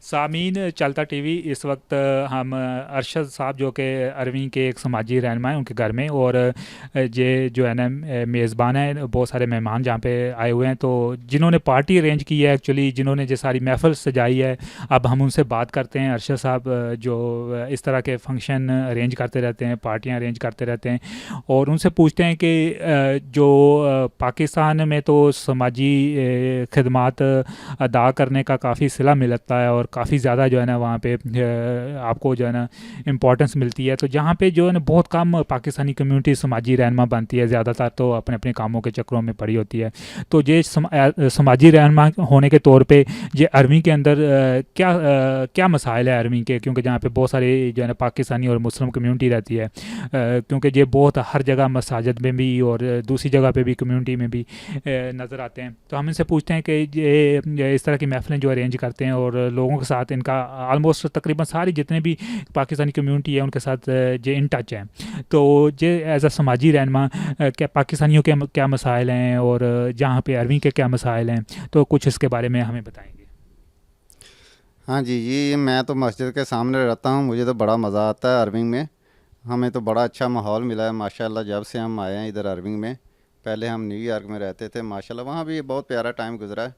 सामीन चलता टीवी इस वक्त हम अरशद साहब जो कि अरवी के एक समाजी रहनुमा हैं उनके घर में, और ये जो है ना मेज़बान है, बहुत सारे मेहमान जहाँ पे आए हुए हैं, तो जिन्होंने पार्टी अरेंज की है एक्चुअली, जिन्होंने जो सारी महफिल सजाई है। अब हम उनसे बात करते हैं। अरशद साहब जो इस तरह के फंक्शन अरेंज करते रहते हैं, पार्टियाँ अरेंज करते रहते हैं, और उनसे पूछते हैं कि जो पाकिस्तान में तो समाजी खदमात अदा करने का काफ़ी सिला मिलता है, और काफ़ी ज़्यादा जो है ना वहाँ पे आपको जो है ना इम्पोर्टेंस मिलती है। तो जहाँ पे जो है ना बहुत कम पाकिस्तानी कम्युनिटी समाजी रहनमा बनती है, ज़्यादातर तो अपने अपने कामों के चक्रों में पड़ी होती है। तो ये समाजी रहनमा होने के तौर पे ये अरवी के अंदर क्या मसाइल है अरवी के, क्योंकि जहाँ पे बहुत सारे जो है ना पाकिस्तानी और मुस्लिम कम्युनिटी रहती है, क्योंकि ये बहुत हर जगह मसाजिद में भी और दूसरी जगह पे भी कम्युनिटी में भी नज़र आते हैं। तो हम इनसे पूछते हैं कि ये इस तरह की महफिलें जो अरेंज करते हैं और लोगों के साथ इनका ऑलमोस्ट तकरीबन सारी जितने भी पाकिस्तानी कम्युनिटी है उनके साथ ये इन टच है। तो ये एज अ समाजी रहनमा क्या पाकिस्तानियों के क्या मसाइल हैं, और जहाँ पे अरवी के क्या मसाइल हैं, तो कुछ इसके बारे में हमें बताएंगे। हाँ जी जी, मैं तो मस्जिद के सामने रहता हूँ। मुझे तो बड़ा मज़ा आता है अरविंग में। हमें तो बड़ा अच्छा माहौल मिला है माशाल्लाह जब से हम आए हैं इधर अरविंग में। पहले हम न्यूयॉर्क में रहते थे, माशाल्लाह वहाँ भी बहुत प्यारा टाइम गुजरा है।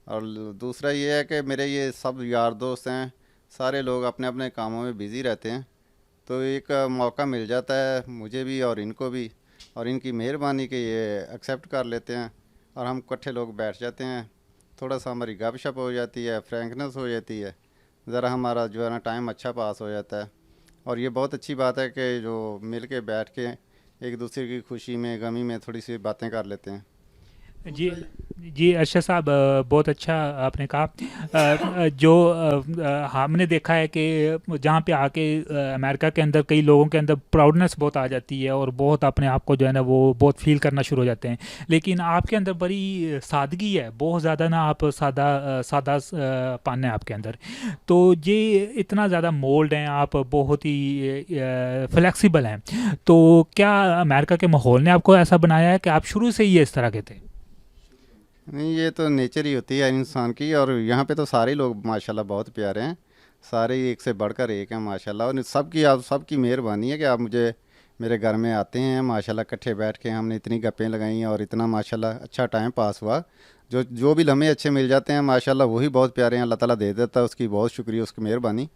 और दूसरा ये है कि मेरे ये सब यार दोस्त हैं, सारे लोग अपने अपने कामों में बिज़ी रहते हैं। तो एक मौका मिल जाता है मुझे भी और इनको भी, और इनकी मेहरबानी कि ये एक्सेप्ट कर लेते हैं और हम इकट्ठे लोग बैठ जाते हैं। थोड़ा सा हमारी गपशप हो जाती है, फ्रैंकनेस हो जाती है, ज़रा हमारा जो है ना टाइम अच्छा पास हो जाता है। और ये बहुत अच्छी बात है कि जो मिल के बैठ के एक दूसरे की खुशी में गमी में थोड़ी सी बातें कर लेते हैं। जी जी अरशद साहब, बहुत अच्छा आपने कहा। जो हमने देखा है कि जहाँ पे आके अमेरिका के अंदर कई लोगों के अंदर प्राउडनेस बहुत आ जाती है, और बहुत अपने आप को जो है ना वो बहुत फील करना शुरू हो जाते हैं। लेकिन आपके अंदर बड़ी सादगी है, बहुत ज़्यादा ना, आप सादा पान है आपके अंदर। तो ये इतना ज़्यादा मोल्ड हैं आप, बहुत ही फ्लेक्सिबल हैं। तो क्या अमेरिका के माहौल ने आपको ऐसा बनाया है कि आप शुरू से ही इस तरह के थे? नहीं, ये तो नेचर ही होती है इंसान की। और यहाँ पे तो सारे लोग माशाल्लाह बहुत प्यारे हैं। सारे ही एक से बढ़कर एक हैं माशाल्लाह। और सबकी आप सबकी मेहरबानी है कि आप मुझे मेरे घर में आते हैं माशाल्लाह। इकट्ठे बैठ के हमने इतनी गप्पें लगाई और इतना माशाल्लाह अच्छा टाइम पास हुआ। जो जो भी लम्हे अच्छे मिल जाते हैं माशाल्लाह वही बहुत प्यारे हैं, अल्लाह ताला दे देता है, उसकी बहुत शुक्रिया, उसकी मेहरबानी।